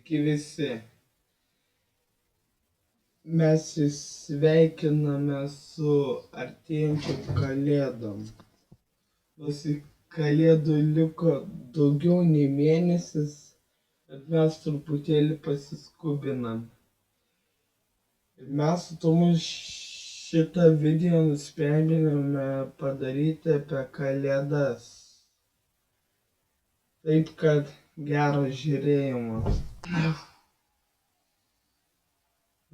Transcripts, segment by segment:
Sveiki visi. Mes jūs sveikiname su artėjančiom kalėdom. Nors kalėdų liko daugiau nei mėnesis, bet mes truputėlį pasiskubinam. Ir mes su Tomu šitą video nusprendėme padaryti apie kalėdas. Taip kad gero žiūrėjimo.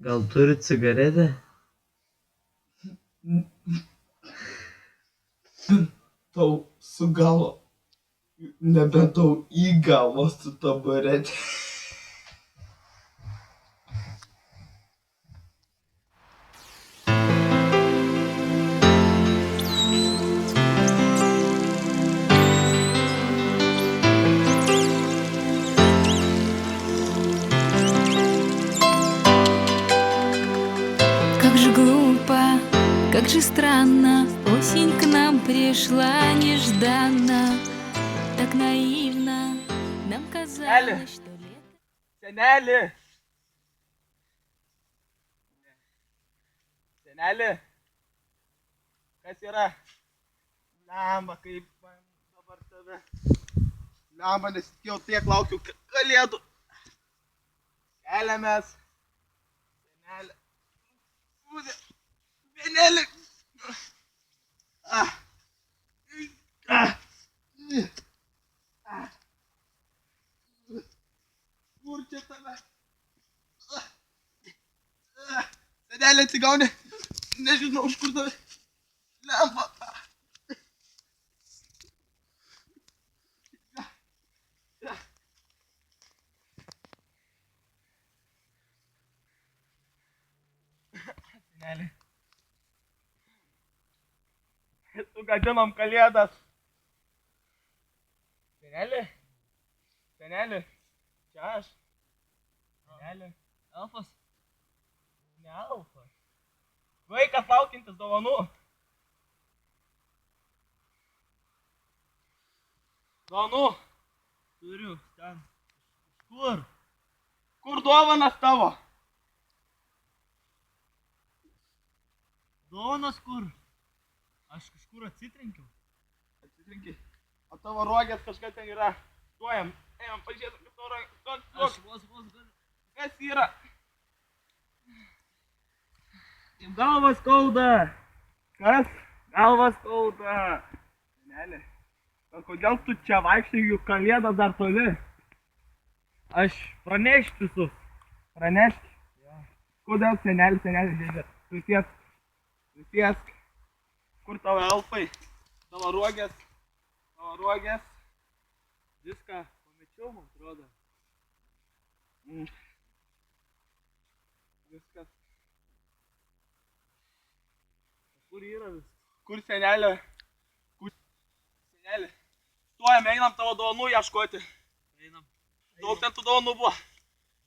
Gal turi cigaretę? Tau su galo, nebent tau į galvą su taburetė. Как же глупо, как же странно, осень к нам пришла нежданно. Так наивно нам казалось, что лето... Seneli! Seneli! Kas yra? Lemba, kaip man dabar tave. Lemba, nes jau tiek laukiu kalėdų. Keliamės. Seneli. Sūdė. Seneli. Kur čia tave? Senelė, atsigauni. Nežinau, iš kur tave. Lemba. Senelė. Sugadinom kalėdas. Senelė? Senelė? Čia aš. Senelė. Elfas? Ne elfas. Vaikas laukiantis dovanų. Dovanų. Turiu ten. Kur? Kur dovanas tavo? Dovanas kur? Aš kažkur atsitrenkiau. Atsitrenkiai. O tavo rogės kažkas ten yra. Tuojam. Einam, pažiūrėsim, kaip tavo rogės. Aš vos galiu. Kas yra? Galva skauda. Kas? Galva skauda. Senelė. O kodėl tu čia vaikštai, juk kalėdos dar toli? Aš pranešti visus. Pranešti? Ja. Kodėl senelė, žiūrėk. Prisėsk. Kur tavo elfai? Tavo rogės? Tavo rogės? Viską pamečiau, man atrodo. Viskas. Kur yra viskas? Kur senelė? Senelė. Tuojam, einam tavo dovanų ieškoti. Einam. Daug ten tų dovanų buvo.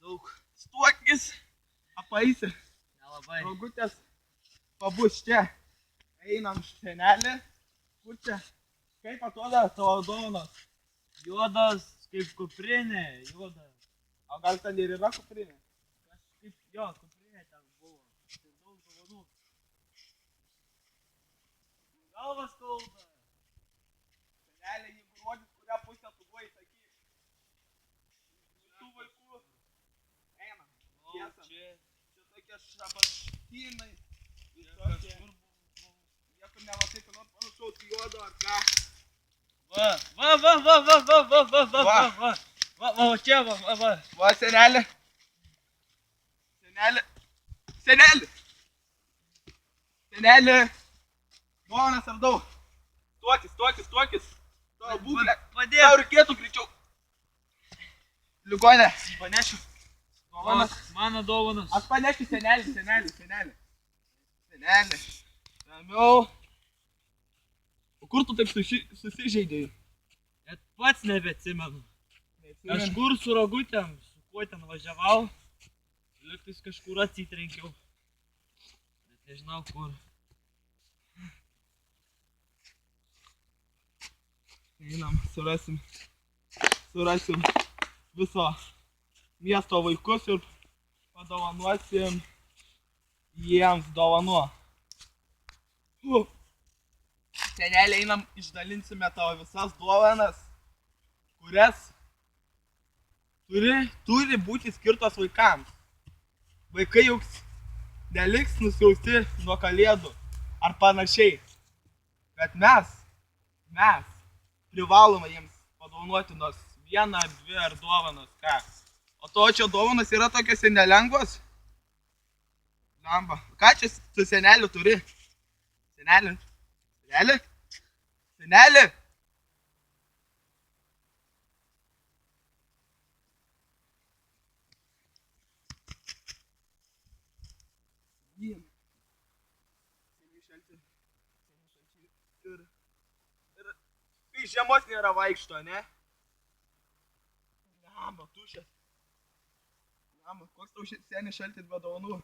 Daug. Stuokis. Apaisi. Nelabai. Rogutės. Pabus čia. Einam, senelė. Kur čia? Kaip atrodo tavo dovanos? Juodas kaip kuprinė. Juodas. O gal ten ir yra kuprinė? Kažkaip jo, kuprinė ten buvo. Ir daug dovanų. Galva skauda. Senelė, jeigu rodys, kurią pusę tu buvai, sakyk. Visų vaikų. Einam. Tiesa. Čia tokie šabaštynai. Visokie. Niekur nematai, kad nors panašaus juodo ar ką. Va, čia, va. Va, senelė. Senelė. Senelė. Senelė. Dovanas radau. Tuokis. Tavo būklė. Padėk. Tau reikėtų greičiau. Ligonė. Panešiu. Dovanas. Mano dovanas. Aš panešiu senelį. Senelė. Ramiau. O kur tu taip susižeidėjai? Net pats nebeatsimenu. Kažkur su rogutėm, su kuo ten važiavau. Lygtais kažkur atsitrenkiau. Bet nežinau kur. Einam, surasim viso miesto vaikus ir padovanosim jiems dovanų. Senelė, einam, išdalinsime tavo visas dovanas, kurias turi būti skirtos vaikams. Vaikai juk neliks nusiausti nuo kalėdų ar panašiai. Bet mes privalome jiems padovanoti nors vieną, dvi ar dovanas, ką. O to čia dovanas yra tokios nelengvos. Lamba. Ką čia su seneliu turi? Senelė? Senelė? Senelė? Ir žiemos nėra vaikšto, ne? Lamba, tušės. Lamba, koks tau senis šaltis be dovanų?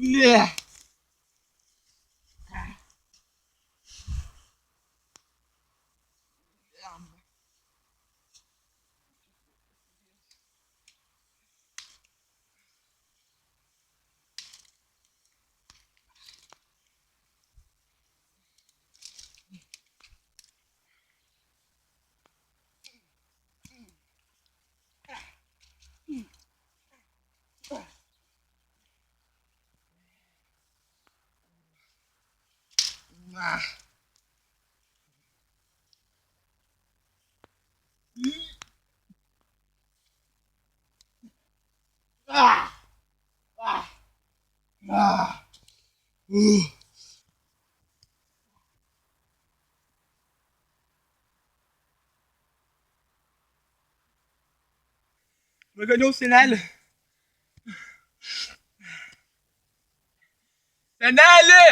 Ble. Paganiau senelį. Senelį!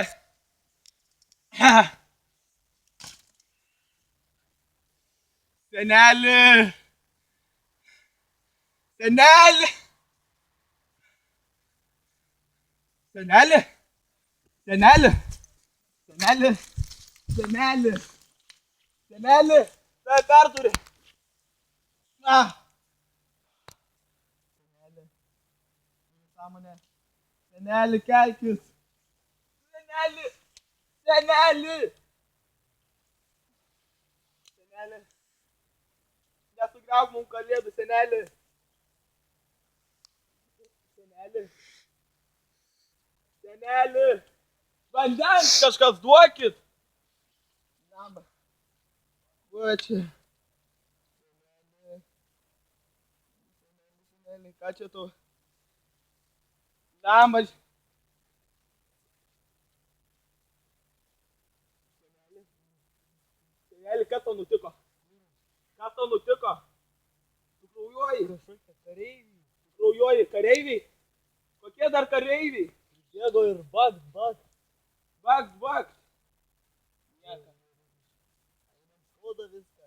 Senelį! Senelį! Senelį! Senelį! Senelį! Senelį! Senelį! Tave perduri! Senelį, kelkis! Senelį! Senelį! Senelį! Nesugriauk mums kalėdų, senelį! Senelį! Senelį! Vandens kažkas duokit! Lamba. Va čia. Senelį, ką čia tu? Lamba. Senelį, kas tau nutiko? Kas tau nutiko? Tu kraujuoji? Kareiviai. Tu kraujuoji kareiviai? Kokie dar kareiviai? Bėgo ir bakt. Bakt. Nieka. Skauda viską.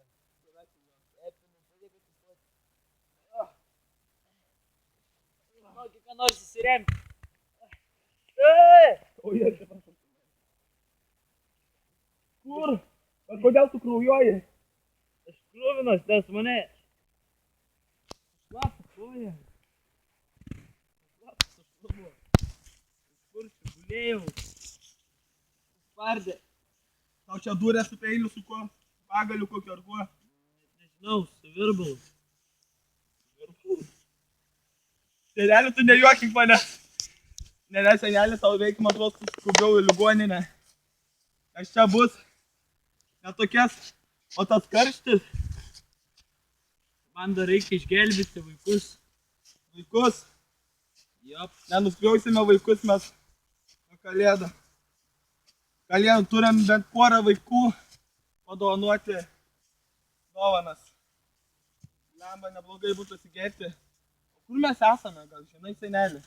Ką nors įsiremti. Kur? Kodėl tu kraujuoji? Aš kruvinas, nes mane šlapia koja. Šlapas buvo. Kur čia gulėjau? Spardė. Tau čia durė su peiliu, su kuo? Pagaliu kokiu ar kuo? Nežinau, su virbalu. Senelį, tu nejuokink mane. Nėra senelį, tau reikia, man atrodo, skubiau į ligoninę. Kas čia bus? Netokias, o tas karštis. Man dar reikia išgelbėti vaikus. Vaikus? Jop. Nenuspjausime vaikus mes kalėdą. Kalėdą turim bent porą vaikų padovanoti dovanas. Lemba, neblogai būtų atsigerti. Kur mes esame, gal žinai, senelį?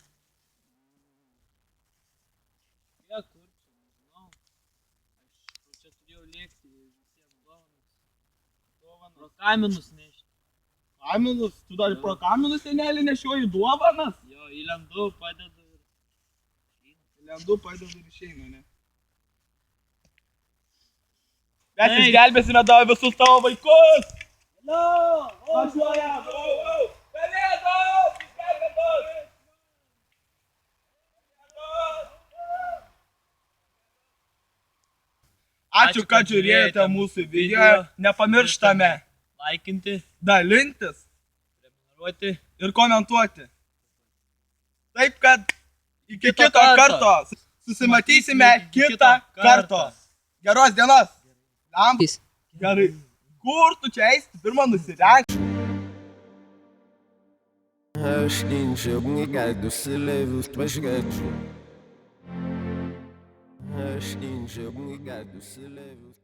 Kur čia, nežinau. Aš Pro kaminus nešti. Kaminus, tu dar pro kaminus senelį nešioji duobanas? Jo, įlendu, padedu ir... Lendu, padedu ir išeinu, ne? Mes išgelbėsime tavo visus tavo vaikus! Važiuojam! Pelėdos! Išgelbėtos! Ačiū, kad žiūrėjote mūsų video. Nepamirštame Laikinti, dalintis prenumeruoti. ir komentuoti. Taip, kad iki kito karto. Susimatysime kitą kartą. Geros dienos. Lambis. Gerai. Kur tu čia eisi? Pirmą nusirenk. Aš enxergo ligado, se levo os teus gatos. Aš enxergo ligado, se levo os